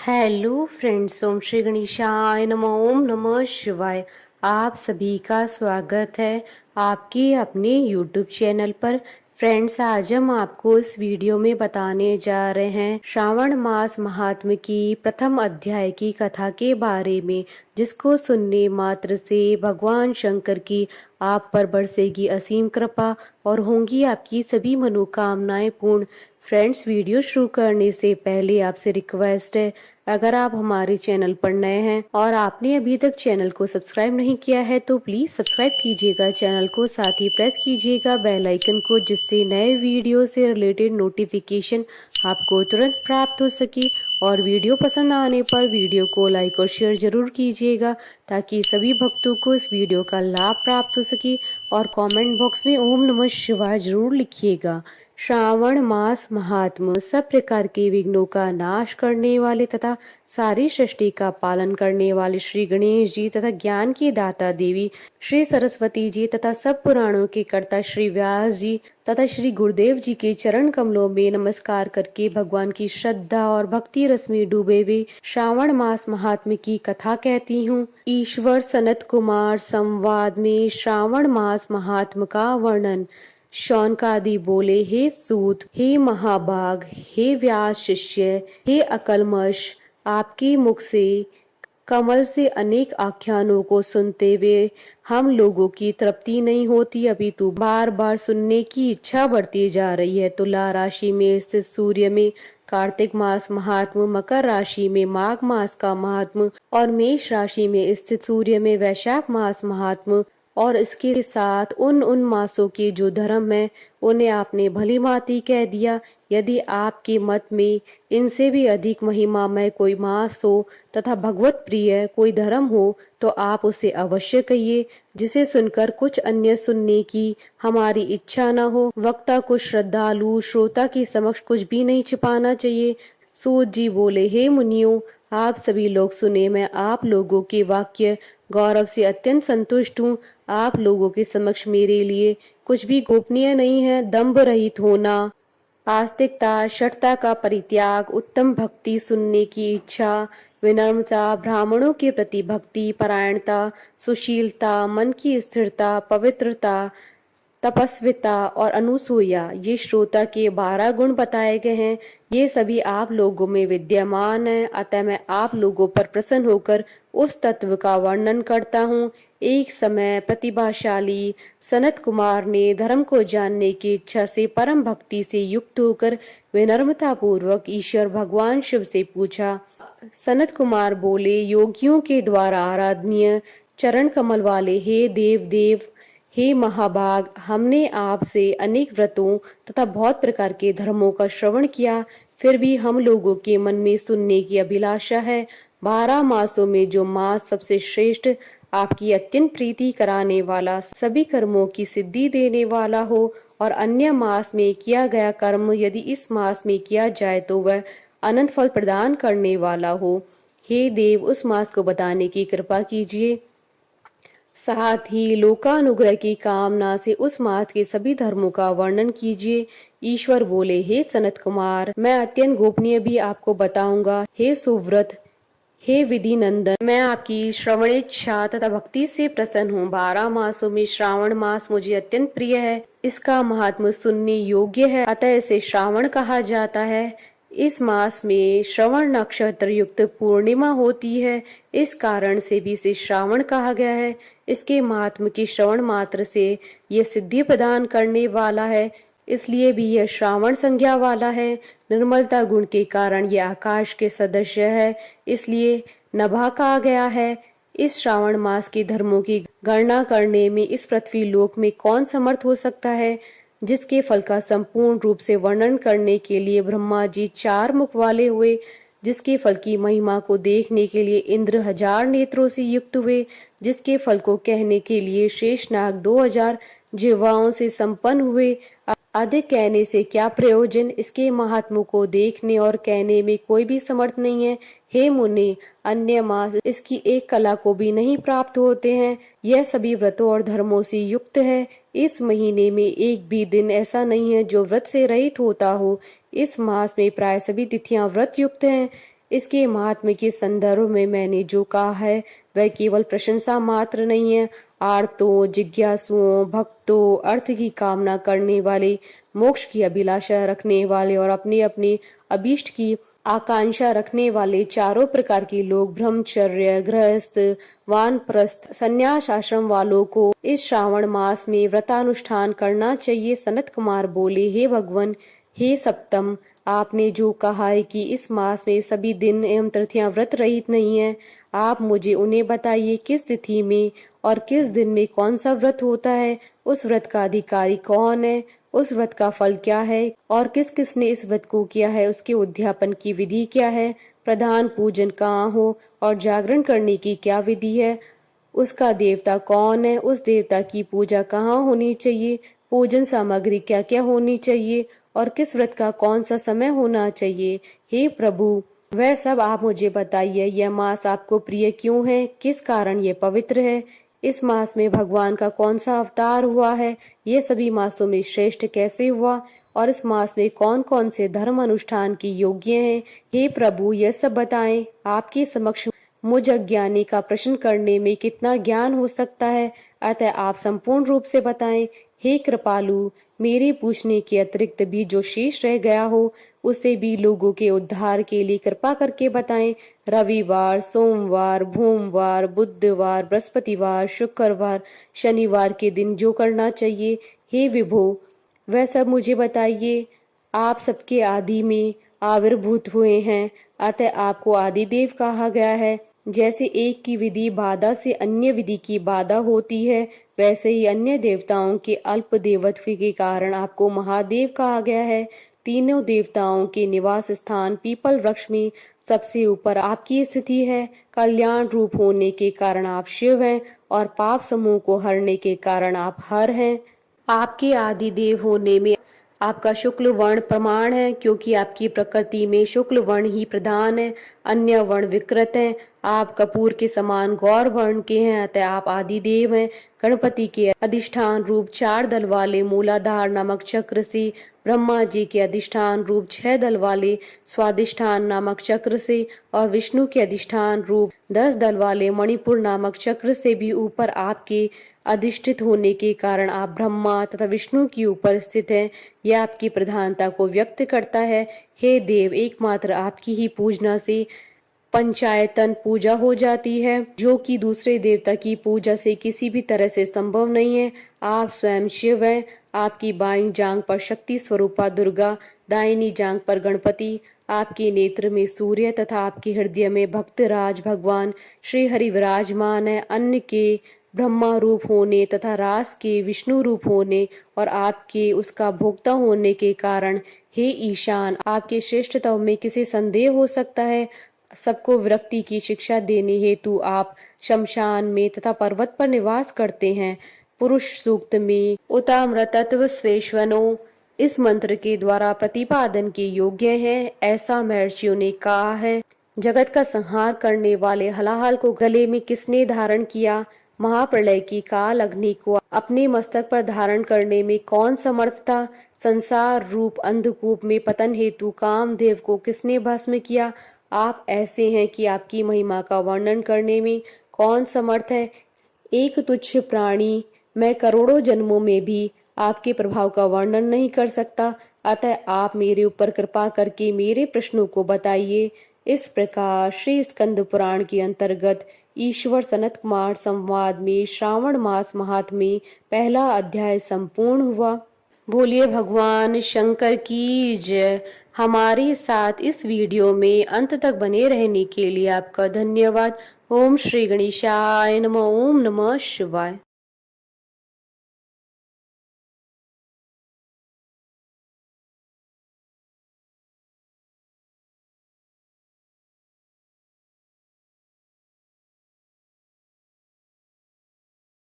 Hello friends, ओम श्री गणेशाय नमः। ओम नमः शिवाय। आप सभी का स्वागत है आपके अपने यूट्यूब चैनल पर। फ्रेंड्स, आज हम आपको इस वीडियो में बताने जा रहे हैं श्रावण मास महात्म्य की प्रथम अध्याय की कथा के बारे में, जिसको सुनने मात्र से भगवान शंकर की आप पर बरसेगी असीम कृपा और होंगी आपकी सभी मनोकामनाएं पूर्ण। फ्रेंड्स, वीडियो शुरू करने से पहले आपसे रिक्वेस्ट है, अगर आप हमारे चैनल पर नए हैं और आपने अभी तक चैनल को सब्सक्राइब नहीं किया है तो प्लीज सब्सक्राइब कीजिएगा चैनल को, साथ ही प्रेस कीजिएगा बेल आइकन को, जिससे नए वीडियो से रिलेटेड नोटिफिकेशन आपको तुरंत प्राप्त हो सके। और वीडियो पसंद आने पर वीडियो को लाइक और शेयर जरूर कीजिएगा, ताकि सभी भक्तों को इस वीडियो का लाभ प्राप्त हो सके। और कमेंट बॉक्स में ओम नमः शिवाय जरूर लिखिएगा। श्रावण मास महात्म्य। सब प्रकार के विघ्नों का नाश करने वाले तथा सारी सृष्टि का पालन करने वाले श्री गणेश जी तथा ज्ञान की दाता देवी श्री सरस्वती जी तथा सब पुराणों के कर्ता श्री व्यास जी तथा श्री गुरुदेव जी के चरण कमलों में नमस्कार करके भगवान की श्रद्धा और भक्ति रस में डूबे हुए श्रावण मास महात्म्य की कथा कहती हूँ। ईश्वर सनत कुमार संवाद में श्रावण मास महात्म्य का वर्णन। शौनकादि बोले, हे सूत, हे महाभाग, हे व्यास शिष्य, हे अकलमश, आपके मुख से कमल से अनेक आख्यानों को सुनते हुए हम लोगों की तृप्ति नहीं होती, अपितु बार बार सुनने की इच्छा बढ़ती जा रही है। तुला राशि में स्थित सूर्य में कार्तिक मास महात्म, मकर राशि में माघ मास का महात्म और मेष राशि में स्थित सूर्य में वैशाख मास महात्म और इसके साथ उन मासों के जो धर्म है उन्हें आपने भली भांति कह दिया। यदि आपके मत में इनसे भी अधिक महिमामय कोई मास हो तथा भगवत प्रिय कोई धर्म हो तो आप उसे अवश्य कहिए, जिसे सुनकर कुछ अन्य सुनने की हमारी इच्छा न हो। वक्ता को श्रद्धालु श्रोता के समक्ष कुछ भी नहीं छिपाना चाहिए। सूत जी बोले, हे मुनियों, आप सभी लोग सुने, मैं आप लोगों के वाक्य गौरव से अत्यंत संतुष्ट हूँ। आप लोगों के समक्ष मेरे लिए कुछ भी गोपनीय नहीं है। दंभ रहित होना, आस्तिकता, शठता का परित्याग, उत्तम भक्ति, सुनने की इच्छा, विनम्रता, ब्राह्मणों के प्रति भक्ति परायणता, सुशीलता, मन की स्थिरता, पवित्रता, तपस्विता और अनुसूया, ये श्रोता के 12 गुण बताए गए हैं। ये सभी आप लोगों में विद्यमान है, अतः मैं आप लोगों पर प्रसन्न होकर उस तत्व का वर्णन करता हूँ। एक समय प्रतिभाशाली सनत कुमार ने धर्म को जानने की इच्छा से परम भक्ति से युक्त होकर विनम्रता पूर्वक ईश्वर भगवान शिव से पूछा। सनत कुमार बोले, योगियों के द्वारा आराधनीय चरण कमल वाले हे देव देव, हे महाभाग, हमने आपसे अनेक व्रतों तथा बहुत प्रकार के धर्मों का श्रवण किया, फिर भी हम लोगों के मन में सुनने की अभिलाषा है। 12 मासों में जो मास सबसे श्रेष्ठ, आपकी अत्यंत प्रीति कराने वाला, सभी कर्मों की सिद्धि देने वाला हो और अन्य मास में किया गया कर्म यदि इस मास में किया जाए तो वह अनंत फल प्रदान करने वाला हो। हे देव, उस मास को बताने की कृपा कीजिए। साथ ही लोकानुग्रह की कामना से उस मास के सभी धर्मों का वर्णन कीजिए। ईश्वर बोले, हे सनत कुमार, मैं अत्यंत गोपनीय भी आपको बताऊंगा। हे सुव्रत, हे विधि नंदन, मैं आपकी श्रवणेच्छा तथा भक्ति से प्रसन्न हूँ। 12 मासों में श्रावण मास मुझे अत्यंत प्रिय है। इसका महात्म्य सुनने योग्य है, अतः इसे श्रावण कहा जाता है। इस मास में श्रवण नक्षत्र युक्त पूर्णिमा होती है, इस कारण से भी इसे श्रावण कहा गया है। इसके महात्म्य की श्रवण मात्र से यह सिद्धि प्रदान करने वाला है, इसलिए भी यह श्रावण संज्ञा वाला है। निर्मलता गुण के कारण यह आकाश के सदृश है, इसलिए नभा कहा गया है। इस श्रावण मास के धर्मों की गणना करने में इस पृथ्वी लोक में कौन समर्थ हो सकता है, जिसके फल का संपूर्ण रूप से वर्णन करने के लिए ब्रह्मा जी 4 मुख वाले हुए, जिसके फल की महिमा को देखने के लिए इंद्र 1000 नेत्रों से युक्त हुए, जिसके फल को कहने के लिए शेषनाग 2000 जिह्वाओं से संपन्न हुए। अधिक कहने से क्या प्रयोजन, इसके महात्म्य को देखने और कहने में कोई भी समर्थ नहीं है। हे मुनि, अन्य मास इसकी एक कला को भी नहीं प्राप्त होते हैं। यह सभी व्रतों और धर्मों से युक्त है। इस महीने में एक भी दिन ऐसा नहीं है जो व्रत से रहित होता हो। इस मास में प्राय सभी तिथियां व्रत युक्त हैं। इसके महात्म्य के संदर्भ में मैंने जो कहा है वह केवल प्रशंसा मात्र नहीं है। आर्तों, जिज्ञासुओं, भक्तों, अर्थ की कामना करने वाले, मोक्ष की अभिलाषा रखने वाले और अपने अपने अभीष्ट की आकांक्षा रखने वाले चारों प्रकार के लोग, ब्रह्मचर्य, गृहस्थ, वानप्रस्थ, संन्यास आश्रम वालों को इस श्रावण मास में व्रतानुष्ठान करना चाहिए। सनत कुमार बोले, हे भगवान, हे सप्तम, आपने जो कहा है कि इस मास में सभी दिन एवं तिथियां व्रत रहित नहीं है, आप मुझे उन्हें बताइए किस तिथि में और किस दिन में कौन सा व्रत होता है, उस व्रत का अधिकारी कौन है, उस व्रत का फल क्या है और किस किस ने इस व्रत को किया है, उसके उद्यापन की विधि क्या है, प्रधान पूजन कहाँ हो और जागरण करने की क्या विधि है, उसका देवता कौन है, उस देवता की पूजा कहाँ होनी चाहिए, पूजन सामग्री क्या क्या होनी चाहिए और किस व्रत का कौन सा समय होना चाहिए। हे प्रभु, वह सब आप मुझे बताइए। यह मास आपको प्रिय क्यों है, किस कारण ये पवित्र है, इस मास में भगवान का कौन सा अवतार हुआ है, ये सभी मासों में श्रेष्ठ कैसे हुआ और इस मास में कौन कौन से धर्म अनुष्ठान की योग्य हैं। हे प्रभु, यह सब बताएं। आपके समक्ष मुझ अज्ञानी का प्रश्न करने में कितना ज्ञान हो सकता है, अतः आप संपूर्ण रूप से बताएं। हे कृपालु, मेरे पूछने के अतिरिक्त भी जो शेष रह गया हो उसे भी लोगों के उद्धार के लिए कृपा करके बताएं। रविवार, सोमवार, भोमवार, बुधवार, बृहस्पतिवार, शुक्रवार, शनिवार के दिन जो करना चाहिए, हे विभो, वह सब मुझे बताइए। आप सबके आदि में आविर्भूत हुए हैं, अतः आपको आदिदेव कहा गया है। जैसे एक की विधि बाधा से अन्य विधि की बाधा होती है, वैसे ही अन्य देवताओं के अल्प देवत्व के कारण आपको महादेव कहा गया है। तीनों देवताओं के निवास स्थान पीपल वृक्ष में सबसे ऊपर आपकी स्थिति है। कल्याण रूप होने के कारण आप शिव हैं और पाप समूह को हरने के कारण आप हर हैं। आपके आदि देव होने में आपका शुक्ल वर्ण प्रमाण है, क्योंकि आपकी प्रकृति में शुक्ल वर्ण ही प्रधान है, अन्य वर्ण विकृत हैं। आप कपूर के समान गौर वर्ण के हैं, अतः आप आदि देव हैं। गणपति के अधिष्ठान रूप 4 दल वाले मूलाधार नामक चक्र से, ब्रह्मा जी के अधिष्ठान रूप 6 दल वाले स्वादिष्ठान नामक चक्र से और विष्णु के अधिष्ठान रूप 10 दल वाले मणिपुर नामक चक्र से भी ऊपर आपके अधिष्ठित होने के कारण आप ब्रह्मा तथा विष्णु की ऊपर स्थित हैं। यह आपकी प्रधानता को व्यक्त करता है। हे देव, एकमात्र आपकी ही पूजना से पंचायतन पूजा हो जाती है, जो कि दूसरे देवता की पूजा से किसी भी तरह से संभव नहीं है। आप स्वयं शिव हैं। आपकी बाईं जांग पर शक्ति स्वरूपा दुर्गा, दाहिनी जांग पर गणपति, आपके नेत्र में सूर्य तथा आपके हृदय में भक्तराज भगवान श्री हरि विराजमान है। अन्न के ब्रह्मा रूप होने तथा रास के विष्णु रूप होने और आपके उसका भोक्ता होने के कारण, हे ईशान, आपके श्रेष्ठत्व में किसी संदेह हो सकता है। सबको विरक्ति की शिक्षा देने हेतु आप शमशान में तथा पर्वत पर निवास करते हैं। पुरुष सूक्त में उतामृतत्व स्वेश्वनो इस मंत्र के द्वारा प्रतिपादन के योग्य है, ऐसा महर्षियों ने कहा है। जगत का संहार करने वाले हलाहल को गले में किसने धारण किया? महाप्रलय की काल अग्नि को अपने मस्तक पर धारण करने में कौन समर्थ था? संसार रूप अंधकूप में पतन हेतु कामदेव को किसने भस्म किया? आप ऐसे हैं कि आपकी महिमा का वर्णन करने में कौन समर्थ है? एक तुच्छ प्राणी मैं करोड़ों जन्मों में भी आपके प्रभाव का वर्णन नहीं कर सकता, अतः आप मेरे ऊपर कृपा करके मेरे प्रश्नों को बताइए। इस प्रकार श्री स्कंद पुराण के अंतर्गत ईश्वर सनत कुमार संवाद में श्रावण मास महात्म्य पहला अध्याय संपूर्ण हुआ। बोलिए भगवान शंकर की जय। हमारे साथ इस वीडियो में अंत तक बने रहने के लिए आपका धन्यवाद। ओम श्री गणेशाय नमः। ओम नमः शिवाय।